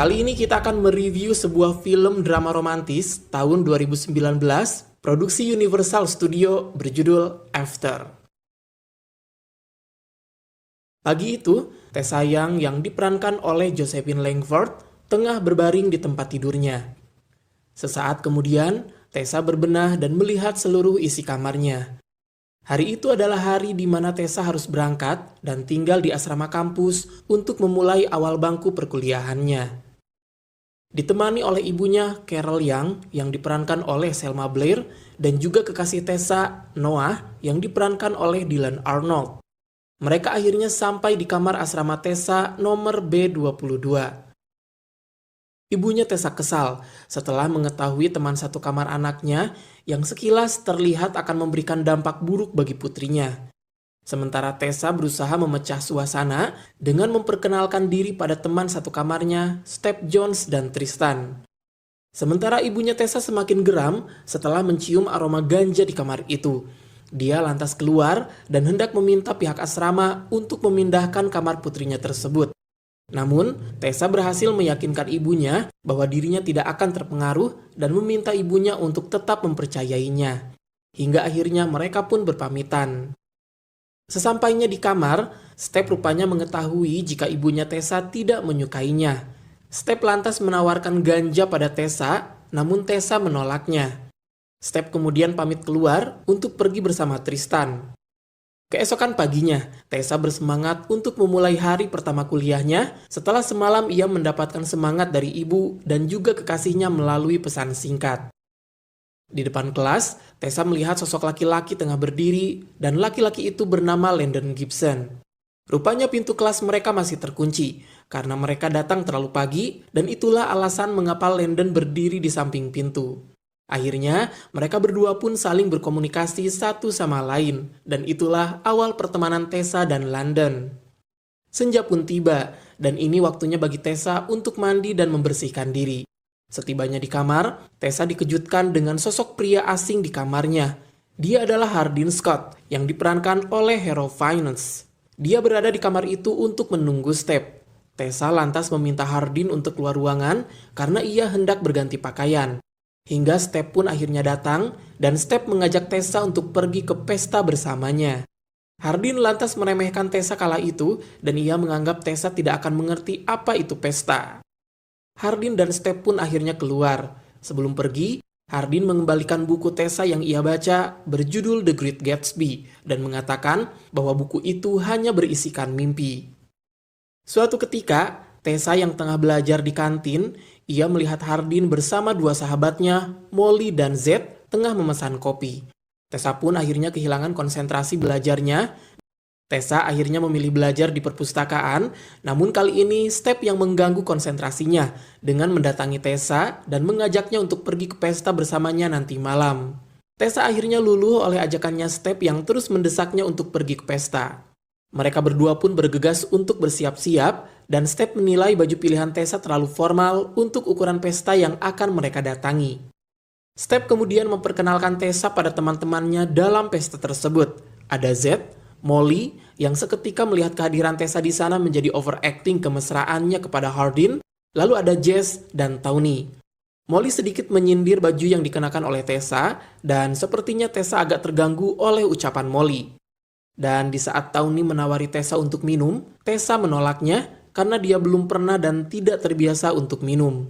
Kali ini kita akan mereview sebuah film drama romantis tahun 2019, produksi Universal Studio berjudul After. Pagi itu, Tessa Young yang diperankan oleh Josephine Langford tengah berbaring di tempat tidurnya. Sesaat kemudian, Tessa berbenah dan melihat seluruh isi kamarnya. Hari itu adalah hari di mana Tessa harus berangkat dan tinggal di asrama kampus untuk memulai awal bangku perkuliahannya. Ditemani oleh ibunya, Carol Young, yang diperankan oleh Selma Blair, dan juga kekasih Tessa, Noah, yang diperankan oleh Dylan Arnold. Mereka akhirnya sampai di kamar asrama Tessa nomor B22. Ibunya Tessa kesal setelah mengetahui teman satu kamar anaknya yang sekilas terlihat akan memberikan dampak buruk bagi putrinya. Sementara Tessa berusaha memecah suasana dengan memperkenalkan diri pada teman satu kamarnya, Step Jones dan Tristan. Sementara ibunya Tessa semakin geram setelah mencium aroma ganja di kamar itu. Dia lantas keluar dan hendak meminta pihak asrama untuk memindahkan kamar putrinya tersebut. Namun, Tessa berhasil meyakinkan ibunya bahwa dirinya tidak akan terpengaruh dan meminta ibunya untuk tetap mempercayainya. Hingga akhirnya mereka pun berpamitan. Sesampainya di kamar, Step rupanya mengetahui jika ibunya Tessa tidak menyukainya. Step lantas menawarkan ganja pada Tessa, namun Tessa menolaknya. Step kemudian pamit keluar untuk pergi bersama Tristan. Keesokan paginya, Tessa bersemangat untuk memulai hari pertama kuliahnya setelah semalam ia mendapatkan semangat dari ibu dan juga kekasihnya melalui pesan singkat. Di depan kelas, Tessa melihat sosok laki-laki tengah berdiri dan laki-laki itu bernama Landon Gibson. Rupanya pintu kelas mereka masih terkunci karena mereka datang terlalu pagi dan itulah alasan mengapa Landon berdiri di samping pintu. Akhirnya, mereka berdua pun saling berkomunikasi satu sama lain dan itulah awal pertemanan Tessa dan Landon. Senja pun tiba dan ini waktunya bagi Tessa untuk mandi dan membersihkan diri. Setibanya di kamar, Tessa dikejutkan dengan sosok pria asing di kamarnya. Dia adalah Hardin Scott yang diperankan oleh Harold Fiennes. Dia berada di kamar itu untuk menunggu Step. Tessa lantas meminta Hardin untuk keluar ruangan karena ia hendak berganti pakaian. Hingga Step pun akhirnya datang dan Step mengajak Tessa untuk pergi ke pesta bersamanya. Hardin lantas meremehkan Tessa kala itu dan ia menganggap Tessa tidak akan mengerti apa itu pesta. Hardin dan Step pun akhirnya keluar. Sebelum pergi, Hardin mengembalikan buku Tessa yang ia baca berjudul The Great Gatsby dan mengatakan bahwa buku itu hanya berisikan mimpi. Suatu ketika, Tessa yang tengah belajar di kantin, ia melihat Hardin bersama dua sahabatnya, Molly dan Zed, tengah memesan kopi. Tessa pun akhirnya kehilangan konsentrasi belajarnya. Tessa akhirnya memilih belajar di perpustakaan, namun kali ini Step yang mengganggu konsentrasinya dengan mendatangi Tessa dan mengajaknya untuk pergi ke pesta bersamanya nanti malam. Tessa akhirnya luluh oleh ajakannya Step yang terus mendesaknya untuk pergi ke pesta. Mereka berdua pun bergegas untuk bersiap-siap dan Step menilai baju pilihan Tessa terlalu formal untuk ukuran pesta yang akan mereka datangi. Step kemudian memperkenalkan Tessa pada teman-temannya dalam pesta tersebut. Ada Zed, Molly, yang seketika melihat kehadiran Tessa di sana menjadi overacting kemesraannya kepada Hardin, lalu ada Jess dan Tawny. Molly sedikit menyindir baju yang dikenakan oleh Tessa, dan sepertinya Tessa agak terganggu oleh ucapan Molly. Dan di saat Tawny menawari Tessa untuk minum, Tessa menolaknya karena dia belum pernah dan tidak terbiasa untuk minum.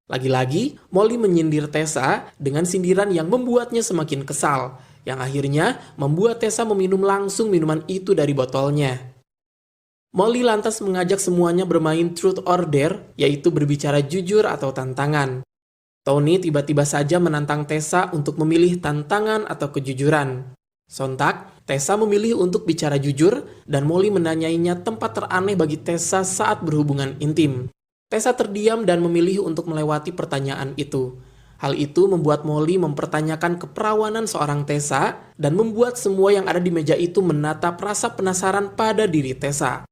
Lagi-lagi, Molly menyindir Tessa dengan sindiran yang membuatnya semakin kesal, yang akhirnya membuat Tessa meminum langsung minuman itu dari botolnya. Molly lantas mengajak semuanya bermain truth or dare, yaitu berbicara jujur atau tantangan. Tawny tiba-tiba saja menantang Tessa untuk memilih tantangan atau kejujuran. Sontak, Tessa memilih untuk bicara jujur dan Molly menanyainya tempat teraneh bagi Tessa saat berhubungan intim. Tessa terdiam dan memilih untuk melewati pertanyaan itu. Hal itu membuat Molly mempertanyakan keperawanan seorang Tessa dan membuat semua yang ada di meja itu menatap rasa penasaran pada diri Tessa.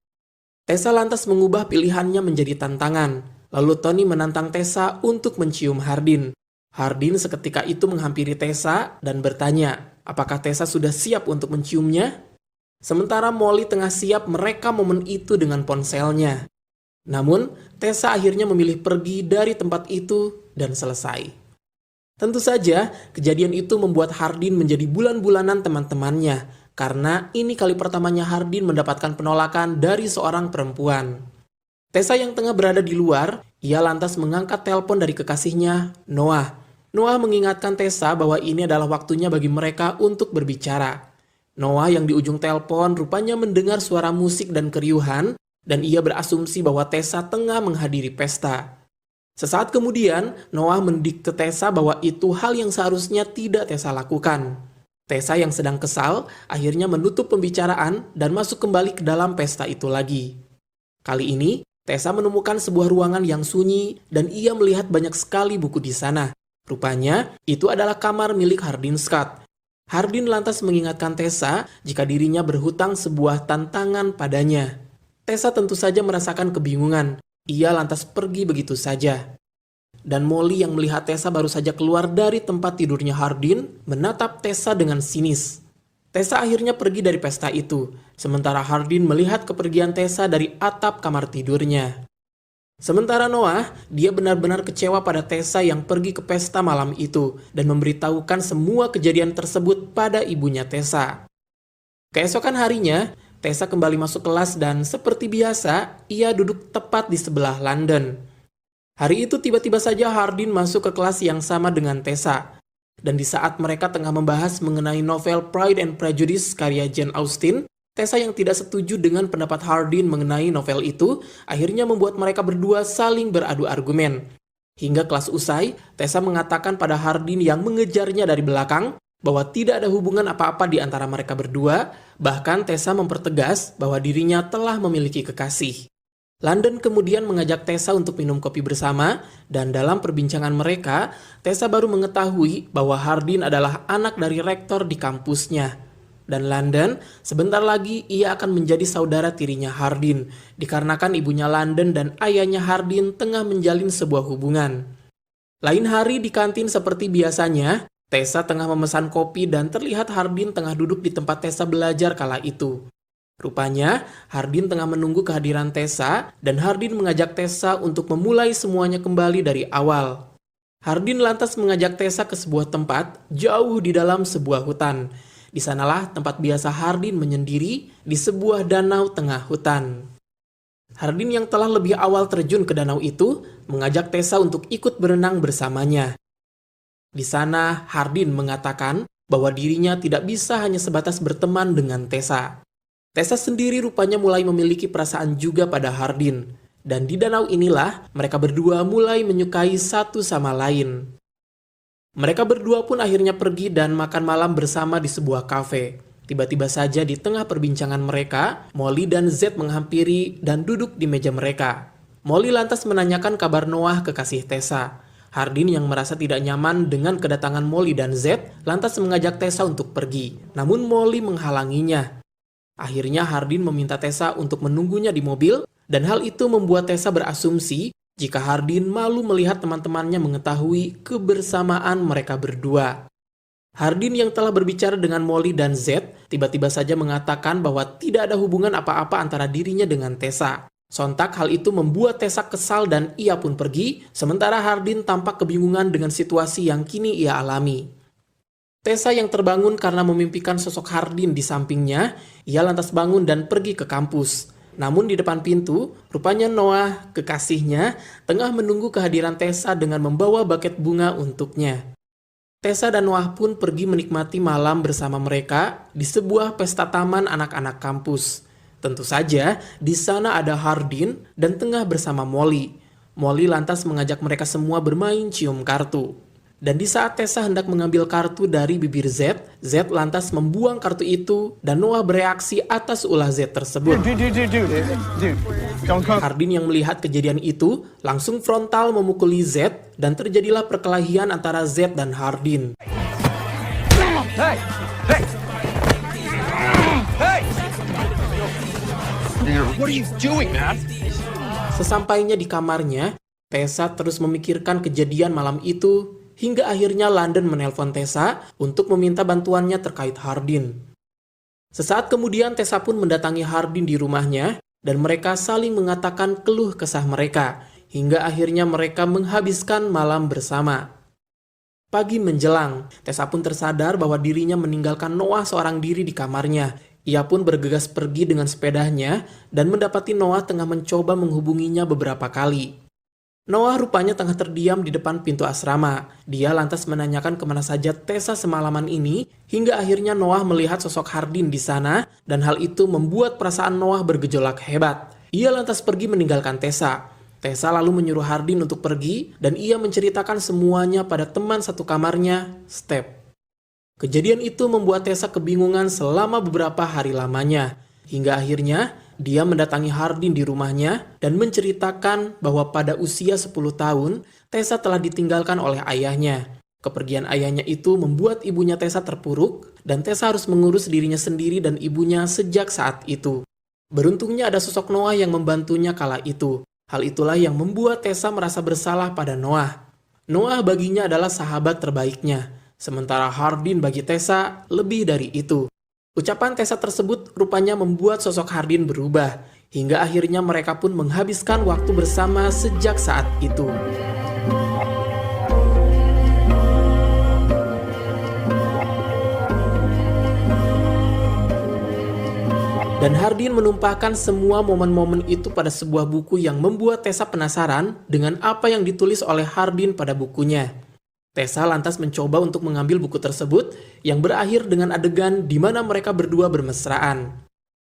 Tessa lantas mengubah pilihannya menjadi tantangan. Lalu Tony menantang Tessa untuk mencium Hardin. Hardin seketika itu menghampiri Tessa dan bertanya, apakah Tessa sudah siap untuk menciumnya? Sementara Molly tengah siap merekam momen itu dengan ponselnya. Namun, Tessa akhirnya memilih pergi dari tempat itu dan selesai. Tentu saja, kejadian itu membuat Hardin menjadi bulan-bulanan teman-temannya, karena ini kali pertamanya Hardin mendapatkan penolakan dari seorang perempuan. Tessa yang tengah berada di luar, ia lantas mengangkat telepon dari kekasihnya, Noah. Noah mengingatkan Tessa bahwa ini adalah waktunya bagi mereka untuk berbicara. Noah yang di ujung telepon rupanya mendengar suara musik dan keriuhan, dan ia berasumsi bahwa Tessa tengah menghadiri pesta. Sesaat kemudian, Noah mendikte Tessa bahwa itu hal yang seharusnya tidak Tessa lakukan. Tessa yang sedang kesal akhirnya menutup pembicaraan dan masuk kembali ke dalam pesta itu lagi. Kali ini, Tessa menemukan sebuah ruangan yang sunyi dan ia melihat banyak sekali buku di sana. Rupanya, itu adalah kamar milik Hardin Scott. Hardin lantas mengingatkan Tessa jika dirinya berhutang sebuah tantangan padanya. Tessa tentu saja merasakan kebingungan. Ia lantas pergi begitu saja. Dan Molly yang melihat Tessa baru saja keluar dari tempat tidurnya Hardin menatap Tessa dengan sinis. Tessa akhirnya pergi dari pesta itu, sementara Hardin melihat kepergian Tessa dari atap kamar tidurnya. Sementara Noah, dia benar-benar kecewa pada Tessa yang pergi ke pesta malam itu dan memberitahukan semua kejadian tersebut pada ibunya Tessa. Keesokan harinya, Tessa kembali masuk kelas dan seperti biasa, ia duduk tepat di sebelah London. Hari itu tiba-tiba saja Hardin masuk ke kelas yang sama dengan Tessa. Dan di saat mereka tengah membahas mengenai novel Pride and Prejudice karya Jane Austen, Tessa yang tidak setuju dengan pendapat Hardin mengenai novel itu, akhirnya membuat mereka berdua saling beradu argumen. Hingga kelas usai, Tessa mengatakan pada Hardin yang mengejarnya dari belakang, bahwa tidak ada hubungan apa-apa di antara mereka berdua, bahkan Tessa mempertegas bahwa dirinya telah memiliki kekasih. London kemudian mengajak Tessa untuk minum kopi bersama, dan dalam perbincangan mereka, Tessa baru mengetahui bahwa Hardin adalah anak dari rektor di kampusnya. Dan London, sebentar lagi ia akan menjadi saudara tirinya Hardin, dikarenakan ibunya London dan ayahnya Hardin tengah menjalin sebuah hubungan. Lain hari di kantin seperti biasanya, Tessa tengah memesan kopi dan terlihat Hardin tengah duduk di tempat Tessa belajar kala itu. Rupanya, Hardin tengah menunggu kehadiran Tessa dan Hardin mengajak Tessa untuk memulai semuanya kembali dari awal. Hardin lantas mengajak Tessa ke sebuah tempat jauh di dalam sebuah hutan. Di sanalah tempat biasa Hardin menyendiri di sebuah danau tengah hutan. Hardin yang telah lebih awal terjun ke danau itu mengajak Tessa untuk ikut berenang bersamanya. Di sana, Hardin mengatakan bahwa dirinya tidak bisa hanya sebatas berteman dengan Tessa. Tessa sendiri rupanya mulai memiliki perasaan juga pada Hardin. Dan di danau inilah mereka berdua mulai menyukai satu sama lain. Mereka berdua pun akhirnya pergi dan makan malam bersama di sebuah kafe. Tiba-tiba saja di tengah perbincangan mereka, Molly dan Z menghampiri dan duduk di meja mereka. Molly lantas menanyakan kabar Noah kekasih Tessa. Hardin yang merasa tidak nyaman dengan kedatangan Molly dan Z lantas mengajak Tessa untuk pergi. Namun Molly menghalanginya. Akhirnya Hardin meminta Tessa untuk menunggunya di mobil dan hal itu membuat Tessa berasumsi jika Hardin malu melihat teman-temannya mengetahui kebersamaan mereka berdua. Hardin yang telah berbicara dengan Molly dan Z tiba-tiba saja mengatakan bahwa tidak ada hubungan apa-apa antara dirinya dengan Tessa. Sontak hal itu membuat Tessa kesal dan ia pun pergi, sementara Hardin tampak kebingungan dengan situasi yang kini ia alami. Tessa yang terbangun karena memimpikan sosok Hardin di sampingnya, ia lantas bangun dan pergi ke kampus. Namun di depan pintu, rupanya Noah, kekasihnya, tengah menunggu kehadiran Tessa dengan membawa buket bunga untuknya. Tessa dan Noah pun pergi menikmati malam bersama mereka di sebuah pesta taman anak-anak kampus. Tentu saja, di sana ada Hardin dan tengah bersama Molly. Molly lantas mengajak mereka semua bermain cium kartu. Dan di saat Tessa hendak mengambil kartu dari bibir Z, Z lantas membuang kartu itu dan Noah bereaksi atas ulah Z tersebut. Hardin yang melihat kejadian itu langsung frontal memukuli Z dan terjadilah perkelahian antara Z dan Hardin. Hey! Hey! Hey! What are you doing, man? Sesampainya di kamarnya, Tessa terus memikirkan kejadian malam itu hingga akhirnya London menelpon Tessa untuk meminta bantuannya terkait Hardin. Sesaat kemudian Tessa pun mendatangi Hardin di rumahnya dan mereka saling mengatakan keluh kesah mereka, hingga akhirnya mereka menghabiskan malam bersama. Pagi menjelang, Tessa pun tersadar bahwa dirinya meninggalkan Noah seorang diri di kamarnya. Ia pun bergegas pergi dengan sepedanya dan mendapati Noah tengah mencoba menghubunginya beberapa kali. Noah rupanya tengah terdiam di depan pintu asrama. Dia lantas menanyakan kemana saja Tessa semalaman ini, hingga akhirnya Noah melihat sosok Hardin di sana, dan hal itu membuat perasaan Noah bergejolak hebat. Ia lantas pergi meninggalkan Tessa. Tessa lalu menyuruh Hardin untuk pergi, dan ia menceritakan semuanya pada teman satu kamarnya, Step. Kejadian itu membuat Tessa kebingungan selama beberapa hari lamanya, hingga akhirnya dia mendatangi Hardin di rumahnya dan menceritakan bahwa pada usia 10 tahun, Tessa telah ditinggalkan oleh ayahnya. Kepergian ayahnya itu membuat ibunya Tessa terpuruk, dan Tessa harus mengurus dirinya sendiri dan ibunya sejak saat itu. Beruntungnya ada sosok Noah yang membantunya kala itu. Hal itulah yang membuat Tessa merasa bersalah pada Noah. Noah baginya adalah sahabat terbaiknya, sementara Hardin bagi Tessa lebih dari itu. Ucapan Tessa tersebut rupanya membuat sosok Hardin berubah, hingga akhirnya mereka pun menghabiskan waktu bersama sejak saat itu. Dan Hardin menumpahkan semua momen-momen itu pada sebuah buku yang membuat Tessa penasaran dengan apa yang ditulis oleh Hardin pada bukunya. Tessa lantas mencoba untuk mengambil buku tersebut yang berakhir dengan adegan di mana mereka berdua bermesraan.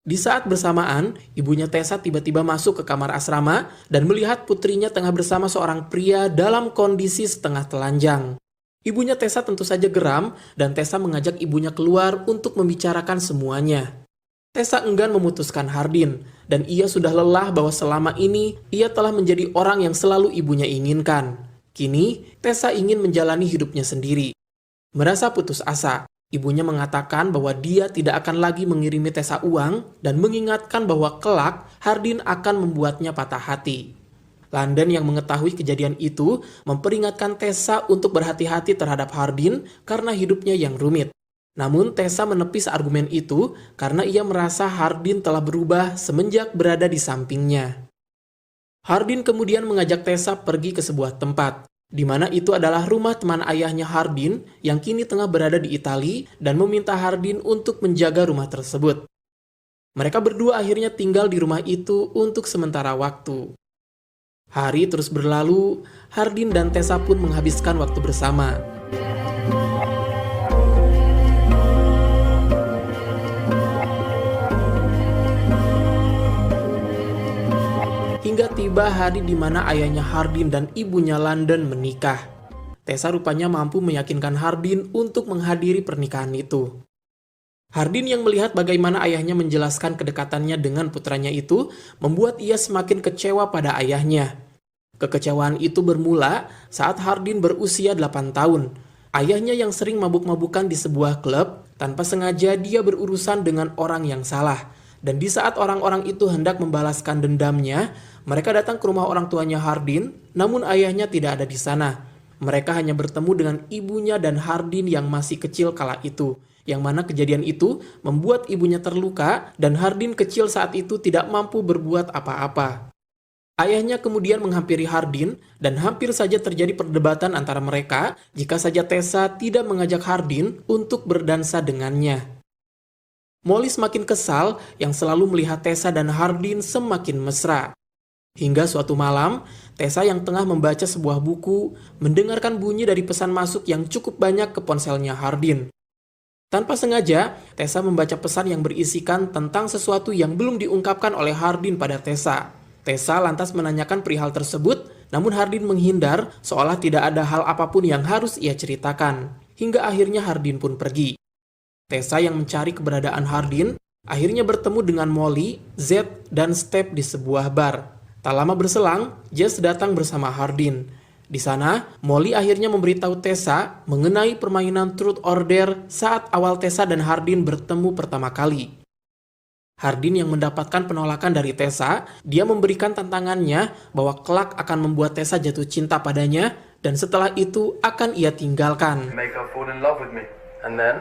Di saat bersamaan, ibunya Tessa tiba-tiba masuk ke kamar asrama dan melihat putrinya tengah bersama seorang pria dalam kondisi setengah telanjang. Ibunya Tessa tentu saja geram dan Tessa mengajak ibunya keluar untuk membicarakan semuanya. Tessa enggan memutuskan Hardin, dan ia sudah lelah bahwa selama ini ia telah menjadi orang yang selalu ibunya inginkan. Kini, Tessa ingin menjalani hidupnya sendiri. Merasa putus asa, ibunya mengatakan bahwa dia tidak akan lagi mengirimi Tessa uang dan mengingatkan bahwa kelak Hardin akan membuatnya patah hati. London yang mengetahui kejadian itu memperingatkan Tessa untuk berhati-hati terhadap Hardin karena hidupnya yang rumit. Namun Tessa menepis argumen itu karena ia merasa Hardin telah berubah semenjak berada di sampingnya. Hardin kemudian mengajak Tessa pergi ke sebuah tempat, di mana itu adalah rumah teman ayahnya Hardin yang kini tengah berada di Italia dan meminta Hardin untuk menjaga rumah tersebut. Mereka berdua akhirnya tinggal di rumah itu untuk sementara waktu. Hari terus berlalu, Hardin dan Tessa pun menghabiskan waktu bersama. Hingga tiba hari di mana ayahnya Hardin dan ibunya London menikah. Tessa rupanya mampu meyakinkan Hardin untuk menghadiri pernikahan itu. Hardin yang melihat bagaimana ayahnya menjelaskan kedekatannya dengan putranya itu, membuat ia semakin kecewa pada ayahnya. Kekecewaan itu bermula saat Hardin berusia 8 tahun. Ayahnya yang sering mabuk-mabukan di sebuah klub, tanpa sengaja dia berurusan dengan orang yang salah. Dan di saat orang-orang itu hendak membalaskan dendamnya, mereka datang ke rumah orang tuanya Hardin, namun ayahnya tidak ada di sana. Mereka hanya bertemu dengan ibunya dan Hardin yang masih kecil kala itu, yang mana kejadian itu membuat ibunya terluka dan Hardin kecil saat itu tidak mampu berbuat apa-apa. Ayahnya kemudian menghampiri Hardin dan hampir saja terjadi perdebatan antara mereka jika saja Tessa tidak mengajak Hardin untuk berdansa dengannya. Molly semakin kesal yang selalu melihat Tessa dan Hardin semakin mesra. Hingga suatu malam, Tessa yang tengah membaca sebuah buku mendengarkan bunyi dari pesan masuk yang cukup banyak ke ponselnya Hardin. Tanpa sengaja, Tessa membaca pesan yang berisikan tentang sesuatu yang belum diungkapkan oleh Hardin pada Tessa. Tessa lantas menanyakan perihal tersebut, namun Hardin menghindar seolah tidak ada hal apapun yang harus ia ceritakan. Hingga akhirnya Hardin pun pergi. Tessa yang mencari keberadaan Hardin akhirnya bertemu dengan Molly, Zed, dan Step di sebuah bar. Tak lama berselang, Jess datang bersama Hardin. Di sana, Molly akhirnya memberitahu Tessa mengenai permainan Truth or Dare saat awal Tessa dan Hardin bertemu pertama kali. Hardin yang mendapatkan penolakan dari Tessa, dia memberikan tantangannya bahwa kelak akan membuat Tessa jatuh cinta padanya dan setelah itu akan ia tinggalkan. Make her fall in love with me and then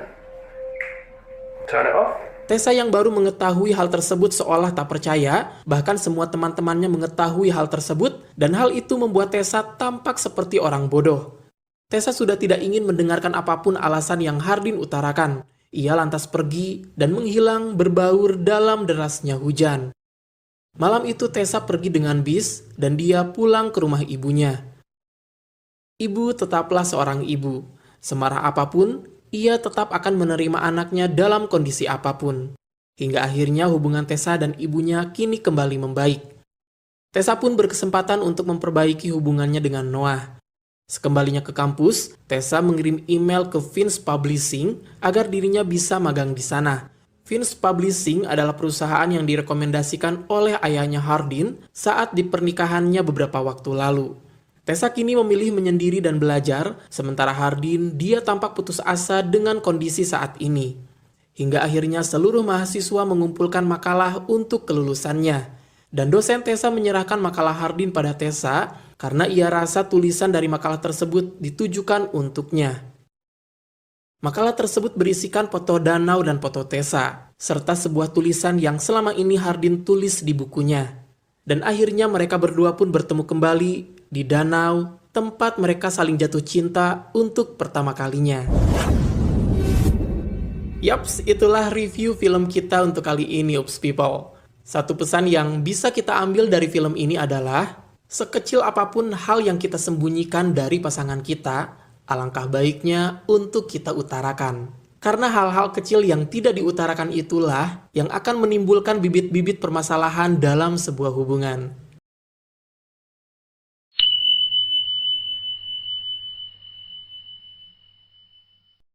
turn it off. Tessa yang baru mengetahui hal tersebut seolah tak percaya, bahkan semua teman-temannya mengetahui hal tersebut, dan hal itu membuat Tessa tampak seperti orang bodoh. Tessa sudah tidak ingin mendengarkan apapun alasan yang Hardin utarakan. Ia lantas pergi dan menghilang berbaur dalam derasnya hujan. Malam itu Tessa pergi dengan bis dan dia pulang ke rumah ibunya. Ibu tetaplah seorang ibu. Semarah apapun, ia tetap akan menerima anaknya dalam kondisi apapun. Hingga akhirnya hubungan Tessa dan ibunya kini kembali membaik. Tessa pun berkesempatan untuk memperbaiki hubungannya dengan Noah. Sekembalinya ke kampus, Tessa mengirim email ke Vince Publishing agar dirinya bisa magang di sana. Vince Publishing adalah perusahaan yang direkomendasikan oleh ayahnya Hardin saat di pernikahannya beberapa waktu lalu. Tessa kini memilih menyendiri dan belajar, sementara Hardin dia tampak putus asa dengan kondisi saat ini. Hingga akhirnya seluruh mahasiswa mengumpulkan makalah untuk kelulusannya. Dan dosen Tessa menyerahkan makalah Hardin pada Tessa karena ia rasa tulisan dari makalah tersebut ditujukan untuknya. Makalah tersebut berisikan foto danau dan foto Tessa, serta sebuah tulisan yang selama ini Hardin tulis di bukunya. Dan akhirnya mereka berdua pun bertemu kembali di danau, tempat mereka saling jatuh cinta untuk pertama kalinya. Yaps, itulah review film kita untuk kali ini, Oops People. Satu pesan yang bisa kita ambil dari film ini adalah, sekecil apapun hal yang kita sembunyikan dari pasangan kita, alangkah baiknya untuk kita utarakan. Karena hal-hal kecil yang tidak diutarakan itulah yang akan menimbulkan bibit-bibit permasalahan dalam sebuah hubungan.